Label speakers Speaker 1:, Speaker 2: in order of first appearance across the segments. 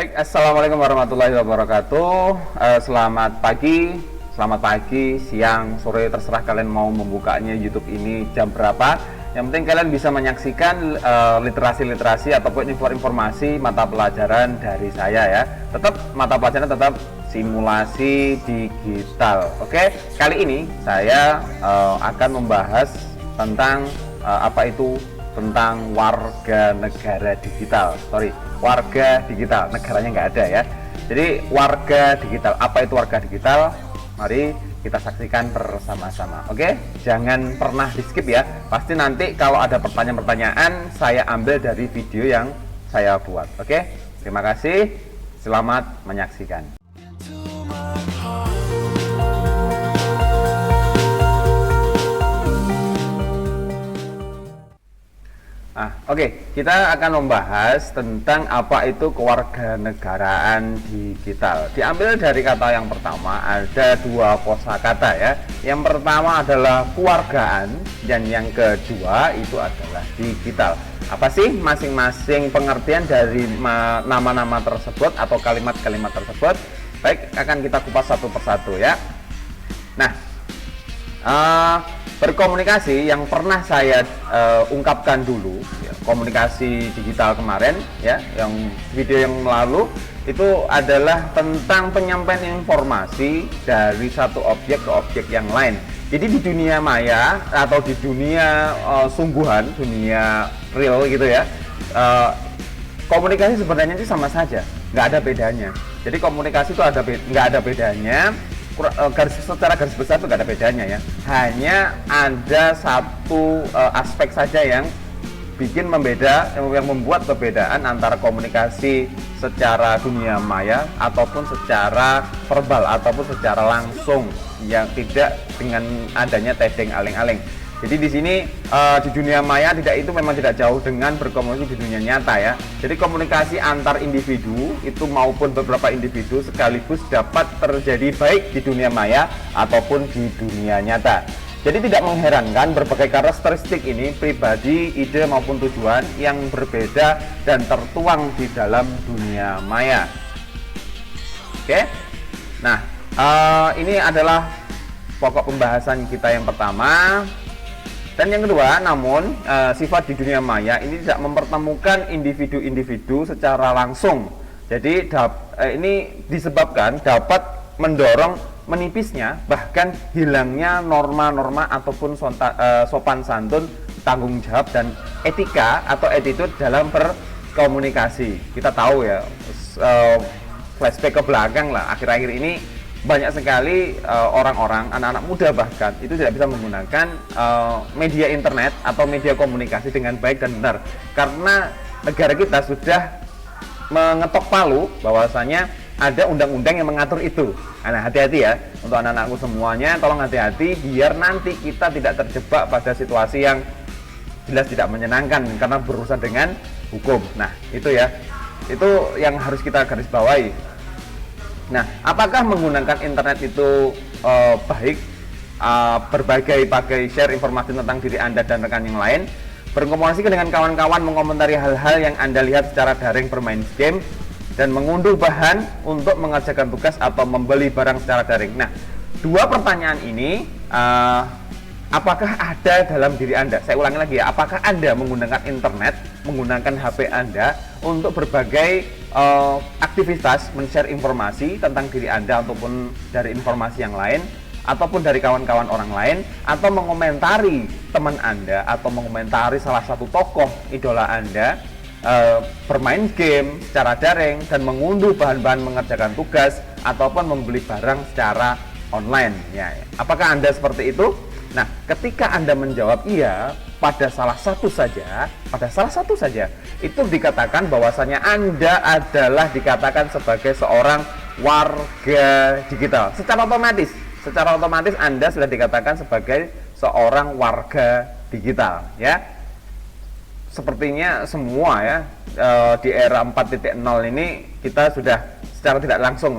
Speaker 1: Baik, assalamualaikum warahmatullahi wabarakatuh. Selamat pagi, siang, sore, terserah kalian mau membukanya YouTube ini jam berapa. Yang penting kalian bisa menyaksikan literasi-literasi ataupun informasi mata pelajaran dari saya ya. Tetap mata pelajaran tetap simulasi digital. Oke, kali ini saya akan membahas tentang tentang warga negara digital. Warga digital, negaranya nggak ada ya. Jadi warga digital, apa itu warga digital? Mari kita saksikan bersama-sama. Oke, jangan pernah di skip ya. Pasti nanti kalau ada pertanyaan-pertanyaan saya ambil dari video yang saya buat. Oke, terima kasih. Selamat menyaksikan. Oke, kita akan membahas tentang apa itu kewarganegaraan digital. Diambil dari kata yang pertama, ada dua kosakata ya. Yang pertama adalah kewargaan dan yang kedua itu adalah digital. Apa sih masing-masing pengertian dari nama-nama tersebut atau kalimat-kalimat tersebut? Baik, akan kita kupas satu persatu ya. Nah, berkomunikasi yang pernah saya ungkapkan dulu ya, komunikasi digital kemarin ya, yang video yang lalu itu adalah tentang penyampaian informasi dari satu objek ke objek yang lain. Jadi di dunia maya atau di dunia sungguhan, dunia real gitu ya, komunikasi sebenarnya itu sama saja, nggak ada bedanya. Jadi komunikasi itu nggak ada bedanya. Secara garis besar itu gak ada bedanya ya, hanya ada satu aspek saja yang membuat perbedaan antara komunikasi secara dunia maya ataupun secara verbal ataupun secara langsung yang tidak dengan adanya tedeng aling-aling. Jadi di sini di dunia maya memang tidak jauh dengan berkomunikasi di dunia nyata ya. Jadi komunikasi antar individu itu maupun beberapa individu sekaligus dapat terjadi baik di dunia maya ataupun di dunia nyata. Jadi tidak mengherankan berbagai karakteristik ini pribadi, ide maupun tujuan yang berbeda dan tertuang di dalam dunia maya. Oke. Nah, ini adalah pokok pembahasan kita yang pertama. Dan yang kedua, namun sifat di dunia maya ini tidak mempertemukan individu-individu secara langsung. Jadi ini disebabkan dapat mendorong menipisnya bahkan hilangnya norma-norma ataupun sopan santun, tanggung jawab dan etika atau attitude dalam berkomunikasi. Kita tahu ya, flashback ke belakang lah, akhir-akhir ini banyak sekali orang-orang, anak-anak muda bahkan itu tidak bisa menggunakan media internet atau media komunikasi dengan baik dan benar karena negara kita sudah mengetok palu bahwasanya ada undang-undang yang mengatur itu. Nah, hati-hati ya untuk anak-anakku semuanya, tolong hati-hati biar nanti kita tidak terjebak pada situasi yang jelas tidak menyenangkan karena berurusan dengan hukum. Nah, itu ya, itu yang harus kita garis bawahi. Nah, apakah menggunakan internet itu baik? Berbagai share informasi tentang diri Anda dan rekan yang lain, berkomunikasi dengan kawan-kawan, mengomentari hal-hal yang Anda lihat secara daring, bermain game, dan mengunduh bahan untuk mengerjakan tugas atau membeli barang secara daring. Nah, dua pertanyaan ini apakah ada dalam diri Anda? Saya ulangi lagi ya, apakah Anda menggunakan internet, menggunakan HP Anda untuk berbagai aktivitas men-share informasi tentang diri Anda ataupun dari informasi yang lain ataupun dari kawan-kawan orang lain, atau mengomentari teman Anda atau mengomentari salah satu tokoh idola Anda bermain game secara daring dan mengunduh bahan-bahan mengerjakan tugas ataupun membeli barang secara online ya. Apakah Anda seperti itu? Nah, ketika Anda menjawab iya pada salah satu saja, itu dikatakan bahwasanya Anda adalah dikatakan sebagai seorang warga digital. Secara otomatis Anda sudah dikatakan sebagai seorang warga digital ya. Sepertinya semua ya di era 4.0 ini kita sudah secara tidak langsung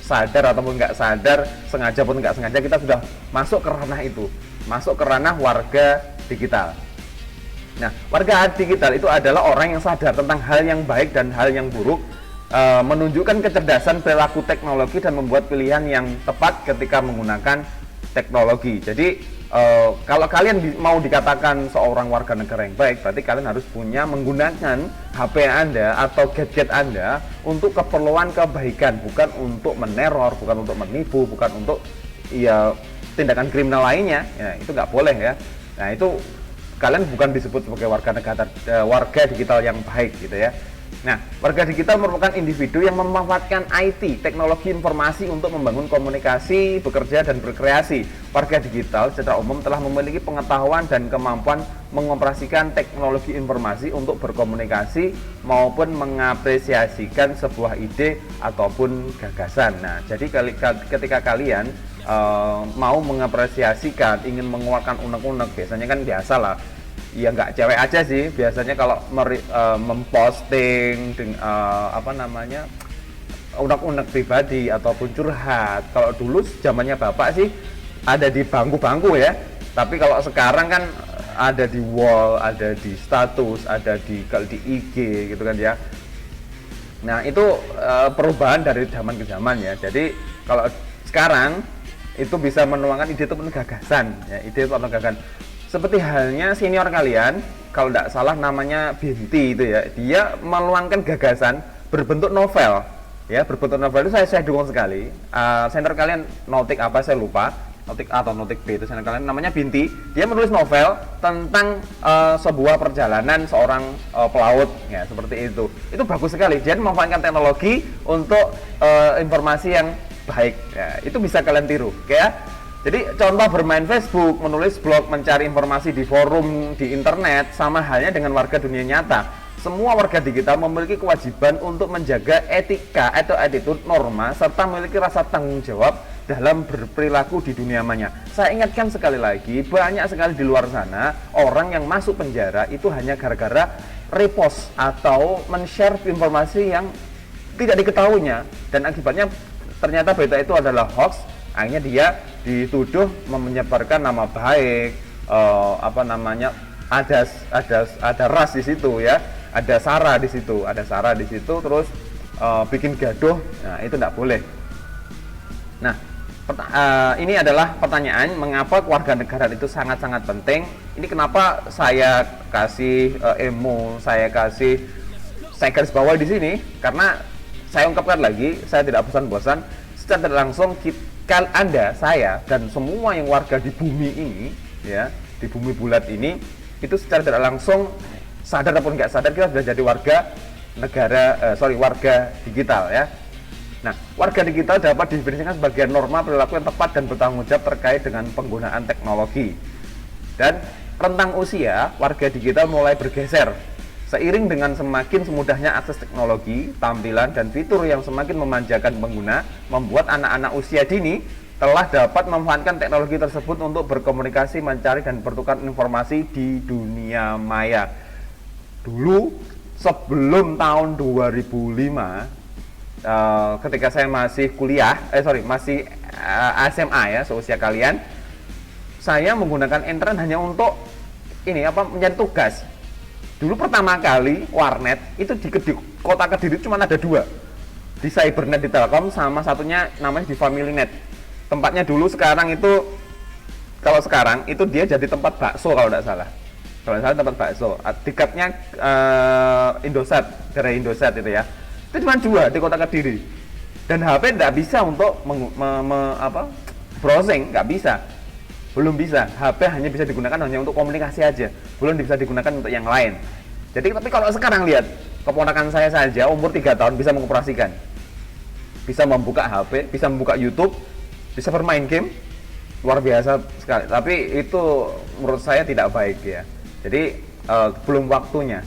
Speaker 1: sadar ataupun nggak sadar, sengaja pun nggak sengaja kita sudah masuk ke ranah itu, masuk ke ranah warga digital. Nah, warga digital itu adalah orang yang sadar tentang hal yang baik dan hal yang buruk, menunjukkan kecerdasan perilaku teknologi dan membuat pilihan yang tepat ketika menggunakan teknologi. Jadi kalau kalian mau dikatakan seorang warga negara yang baik, berarti kalian harus punya menggunakan HP Anda atau gadget Anda untuk keperluan kebaikan, bukan untuk meneror, bukan untuk menipu, bukan untuk ya tindakan kriminal lainnya. Ya, itu nggak boleh ya. Nah, itu kalian bukan disebut sebagai warga digital yang baik gitu ya. Nah, warga digital merupakan individu yang memanfaatkan IT, teknologi informasi untuk membangun komunikasi, bekerja, dan berkreasi. Warga digital secara umum telah memiliki pengetahuan dan kemampuan mengoperasikan teknologi informasi untuk berkomunikasi maupun mengapresiasikan sebuah ide ataupun gagasan. Nah, jadi ketika kalian mau mengapresiasikan, ingin mengeluarkan unek-unek, biasanya kan biasa lah, ya nggak cewek aja sih, biasanya kalau memposting unek-unek pribadi ataupun curhat. Kalau dulu zamannya bapak sih ada di bangku-bangku ya, tapi kalau sekarang kan ada di wall, ada di status, ada di IG gitu kan ya. Nah, itu perubahan dari zaman ke zaman ya. Jadi kalau sekarang itu bisa menuangkan ide ataupun gagasan ya, ide ataupun gagasan. Seperti halnya senior kalian, kalau tidak salah namanya Binti itu ya, dia meluangkan gagasan berbentuk novel ya, berbentuk novel itu saya dukung sekali. Senior kalian Notik apa saya lupa, Notik A atau Notik B, itu senior kalian namanya Binti, dia menulis novel tentang sebuah perjalanan seorang pelaut ya, seperti itu bagus sekali. Dia memanfaatkan teknologi untuk informasi yang baik ya, itu bisa kalian tiru ya. Jadi contoh bermain Facebook, menulis blog, mencari informasi di forum di internet, sama halnya dengan warga dunia nyata. Semua warga digital memiliki kewajiban untuk menjaga etika atau attitude, norma, serta memiliki rasa tanggung jawab dalam berperilaku di dunia maya. Saya ingatkan sekali lagi, banyak sekali di luar sana orang yang masuk penjara itu hanya gara-gara repost atau men-share informasi yang tidak diketahuinya, dan akibatnya ternyata berita itu adalah hoax. Akhirnya dia dituduh menyebarkan nama baik, ada ras di situ ya, ada sara di situ, terus bikin gaduh. Nah, itu tidak boleh. Nah, ini adalah pertanyaan mengapa kewarganegaraan itu sangat-sangat penting. Ini kenapa saya kasih saya garis bawah di sini, karena saya ungkapkan lagi, saya tidak bosan-bosan, secara tidak langsung Anda, saya, dan semua yang warga di bumi ini ya, di bumi bulat ini, itu secara tidak langsung sadar ataupun nggak sadar kita sudah jadi warga digital ya. Nah, warga digital dapat didefinisikan sebagai norma perilaku yang tepat dan bertanggung jawab terkait dengan penggunaan teknologi. Dan rentang usia warga digital mulai bergeser seiring dengan semakin semudahnya akses teknologi, tampilan, dan fitur yang semakin memanjakan pengguna, membuat anak-anak usia dini telah dapat memanfaatkan teknologi tersebut untuk berkomunikasi, mencari, dan bertukar informasi di dunia maya. Dulu, sebelum tahun 2005, ketika saya masih masih SMA ya, seusia kalian, saya menggunakan internet hanya untuk mencari tugas. Dulu pertama kali warnet itu di kota Kediri cuma ada 2, di Cybernet di Telkom, sama satunya namanya di FamilyNet. Tempatnya dulu, sekarang itu dia jadi tempat bakso kalau tidak salah. Tempat bakso. Dekatnya Indosat, gerai Indosat itu ya. Itu cuma 2 di kota Kediri. Dan HP tidak bisa untuk browsing, nggak bisa. Belum bisa. HP hanya bisa digunakan hanya untuk komunikasi aja, belum bisa digunakan untuk yang lain. Jadi, tapi kalau sekarang lihat, keponakan saya saja umur 3 tahun bisa mengoperasikan, bisa membuka HP, bisa membuka YouTube, bisa bermain game, luar biasa sekali. Tapi itu menurut saya tidak baik ya. Jadi belum waktunya.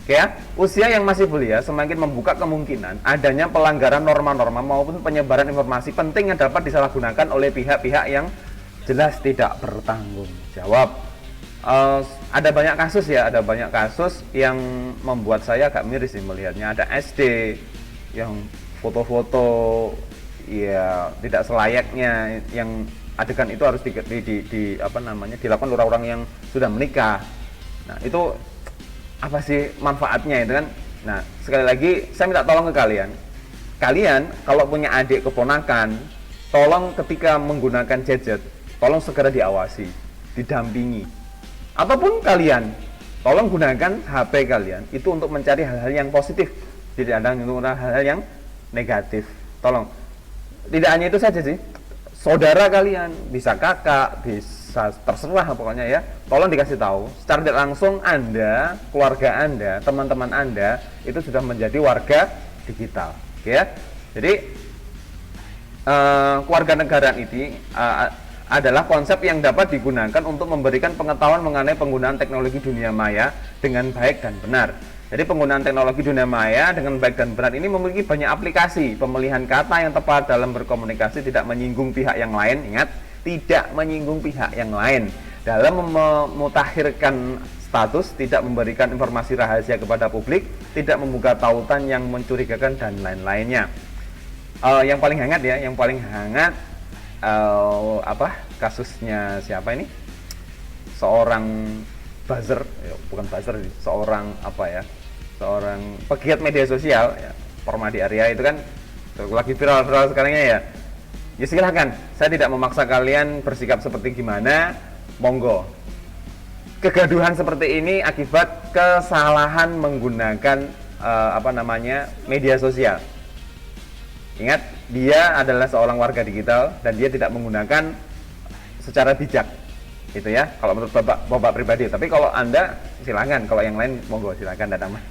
Speaker 1: Oke ya, usia yang masih belia semakin membuka kemungkinan adanya pelanggaran norma-norma maupun penyebaran informasi penting yang dapat disalahgunakan oleh pihak-pihak yang jelas tidak bertanggung jawab. Ada banyak kasus yang membuat saya agak miris nih melihatnya. Ada SD yang foto-foto ya tidak selayaknya, yang adegan itu harus dilakukan oleh orang-orang yang sudah menikah. Nah, itu apa sih manfaatnya itu kan? Nah, sekali lagi saya minta tolong ke kalian. Kalian kalau punya adik keponakan, tolong ketika menggunakan gadget, tolong segera diawasi, didampingi. Ataupun kalian, tolong gunakan HP kalian itu untuk mencari hal-hal yang positif, tidak ada untuk hal-hal yang negatif. Tolong. Tidak hanya itu saja sih. Saudara kalian, bisa kakak, bisa terserah pokoknya ya. Tolong dikasih tahu secara tidak langsung Anda, keluarga Anda, teman-teman Anda itu sudah menjadi warga digital. Oke ya. Jadi kewarganegaraan ini adalah konsep yang dapat digunakan untuk memberikan pengetahuan mengenai penggunaan teknologi dunia maya dengan baik dan benar. Jadi penggunaan teknologi dunia maya dengan baik dan benar ini memiliki banyak aplikasi. Pemilihan kata yang tepat dalam berkomunikasi, tidak menyinggung pihak yang lain. Ingat, tidak menyinggung pihak yang lain. Dalam memutakhirkan status, tidak memberikan informasi rahasia kepada publik, tidak membuka tautan yang mencurigakan dan lain-lainnya. Yang paling hangat ya, yang paling hangat kasusnya siapa ini? Seorang buzzer, bukan buzzer, seorang seorang pegiat media sosial ya, Permadi Arya itu kan lagi viral-viral sekarangnya ya. Ya silahkan, saya tidak memaksa kalian bersikap seperti gimana, monggo. Kegaduhan seperti ini akibat kesalahan menggunakan media sosial. Ingat, dia adalah seorang warga digital dan dia tidak menggunakan secara bijak. Itu ya, kalau menurut Bapak pribadi. Tapi kalau Anda silahkan, kalau yang lain monggo silahkan, tidak aman.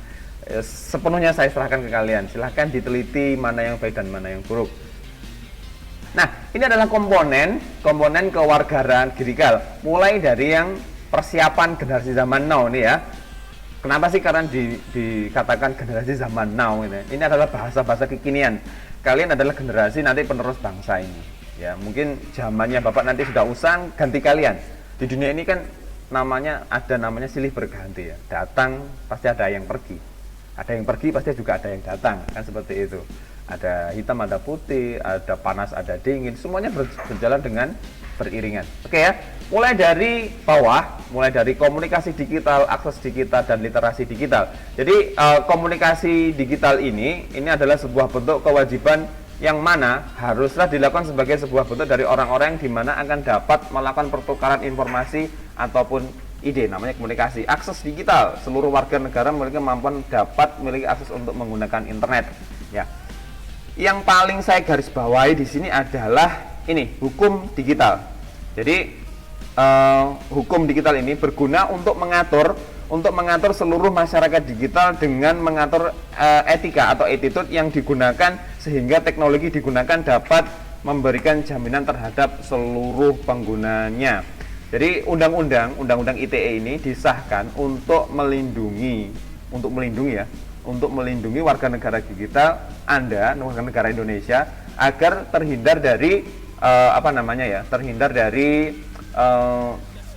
Speaker 1: Sepenuhnya saya serahkan ke kalian. Silahkan diteliti mana yang baik dan mana yang buruk. Nah, ini adalah komponen kewarganegaraan digital. Mulai dari yang persiapan generasi zaman now nih ya. Kenapa sih? Karena dikatakan generasi zaman now ini. Ini adalah bahasa-bahasa kekinian. Kalian adalah generasi nanti penerus bangsa ini. Ya, mungkin zamannya Bapak nanti sudah usang, ganti kalian. Di dunia ini kan namanya silih berganti ya. Datang pasti ada yang pergi. Ada yang pergi pasti juga ada yang datang, kan seperti itu. Ada hitam, ada putih, ada panas, ada dingin, semuanya berjalan dengan beriringan. Oke ya, mulai dari bawah, mulai dari komunikasi digital, akses digital, dan literasi digital. Jadi komunikasi digital ini adalah sebuah bentuk kewajiban yang mana haruslah dilakukan sebagai sebuah bentuk dari orang-orang yang dimana akan dapat melakukan pertukaran informasi ataupun ide, namanya komunikasi. Akses digital, seluruh warga negara memiliki kemampuan dapat memiliki akses untuk menggunakan internet. Ya, yang paling saya garis bawahi di sini adalah ini, hukum digital. Jadi hukum digital ini berguna untuk mengatur seluruh masyarakat digital dengan mengatur etika atau attitude yang digunakan sehingga teknologi digunakan dapat memberikan jaminan terhadap seluruh penggunanya. Jadi undang-undang ITE ini disahkan untuk melindungi warga negara digital Anda, warga negara Indonesia, agar terhindar dari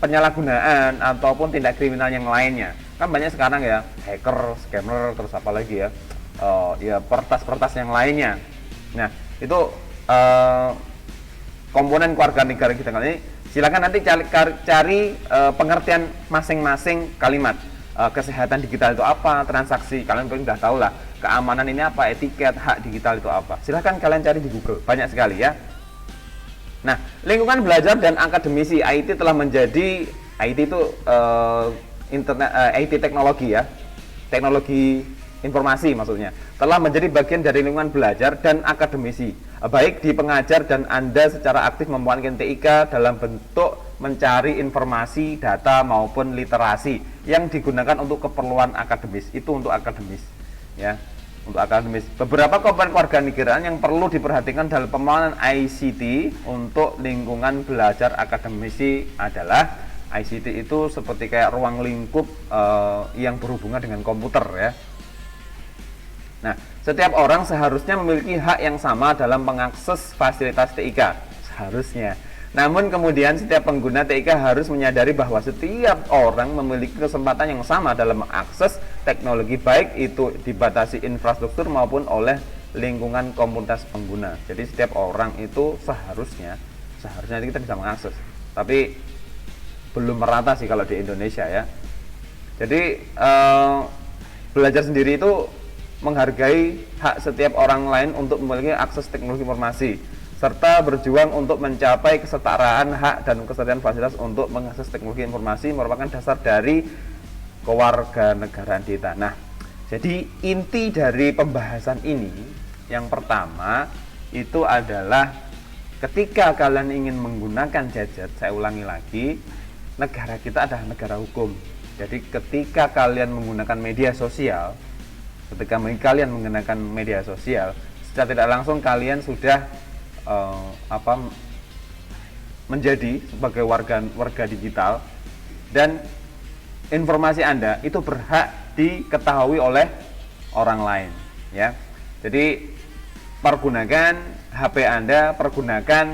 Speaker 1: penyalahgunaan ataupun tindak kriminal yang lainnya. Kan banyak sekarang ya, hacker, scammer, terus apa lagi ya, pertas yang lainnya. Nah, itu komponen kewarganegaraan kita kali ini. Silakan nanti cari pengertian masing-masing kalimat. Kesehatan digital itu apa, transaksi, kalian sudah tahu lah. Keamanan ini apa, etiket, hak digital itu apa. Silakan kalian cari di Google, banyak sekali ya. Nah, lingkungan belajar dan akademisi IT telah menjadi, IT itu IT teknologi ya, teknologi informasi maksudnya, telah menjadi bagian dari lingkungan belajar dan akademisi, baik di pengajar dan Anda secara aktif memanfaatkan TIK dalam bentuk mencari informasi, data maupun literasi yang digunakan untuk keperluan akademis. Itu untuk akademis ya, untuk akademis. Beberapa komponen kewarganegaraan yang perlu diperhatikan dalam pemahaman ICT untuk lingkungan belajar akademisi adalah ICT itu seperti kayak ruang lingkup yang berhubungan dengan komputer ya. Nah, setiap orang seharusnya memiliki hak yang sama dalam mengakses fasilitas TIK, seharusnya. Namun kemudian setiap pengguna TIK harus menyadari bahwa setiap orang memiliki kesempatan yang sama dalam mengakses teknologi, baik itu dibatasi infrastruktur maupun oleh lingkungan komunitas pengguna. Jadi setiap orang itu seharusnya kita bisa mengakses. Tapi belum merata sih kalau di Indonesia ya. Jadi belajar sendiri itu menghargai hak setiap orang lain untuk memiliki akses teknologi informasi, serta berjuang untuk mencapai kesetaraan hak dan kesadaran fasilitas untuk mengakses teknologi informasi merupakan dasar dari kewarganegaraan kita. Nah, jadi inti dari pembahasan ini yang pertama itu adalah ketika kalian ingin menggunakan gadget, saya ulangi lagi, negara kita adalah negara hukum. Jadi ketika kalian menggunakan media sosial, secara tidak langsung kalian sudah menjadi sebagai warga digital, dan informasi Anda itu berhak diketahui oleh orang lain, ya. Jadi pergunakan HP Anda, pergunakan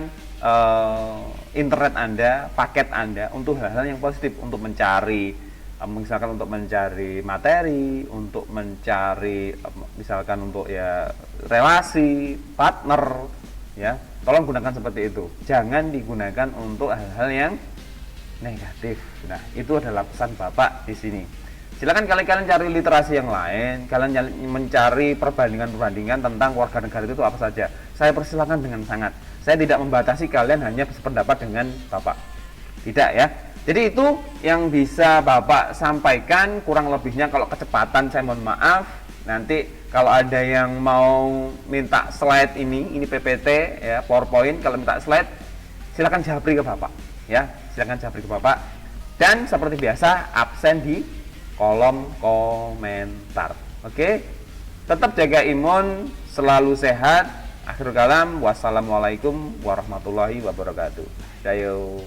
Speaker 1: internet Anda, paket Anda untuk hal-hal yang positif, untuk mencari misalkan untuk mencari materi, untuk mencari misalkan untuk ya relasi, partner, ya. Tolong gunakan seperti itu. Jangan digunakan untuk hal-hal yang negatif. Nah, itu adalah pesan Bapak di sini. Silakan kalian cari literasi yang lain, kalian mencari perbandingan-perbandingan tentang warga negara itu apa saja. Saya persilakan dengan sangat. Saya tidak membatasi kalian hanya sependapat dengan Bapak. Tidak, ya. Jadi itu yang bisa Bapak sampaikan, kurang lebihnya kalau kecepatan saya mohon maaf. Nanti kalau ada yang mau minta slide ini PPT ya, PowerPoint, kalau minta slide silakan japri ke Bapak, ya. Silakan japri ke Bapak. Dan seperti biasa absen di kolom komentar. Oke? Tetap jaga imun, selalu sehat. Akhirul kalam, wassalamualaikum warahmatullahi wabarakatuh. Dayo.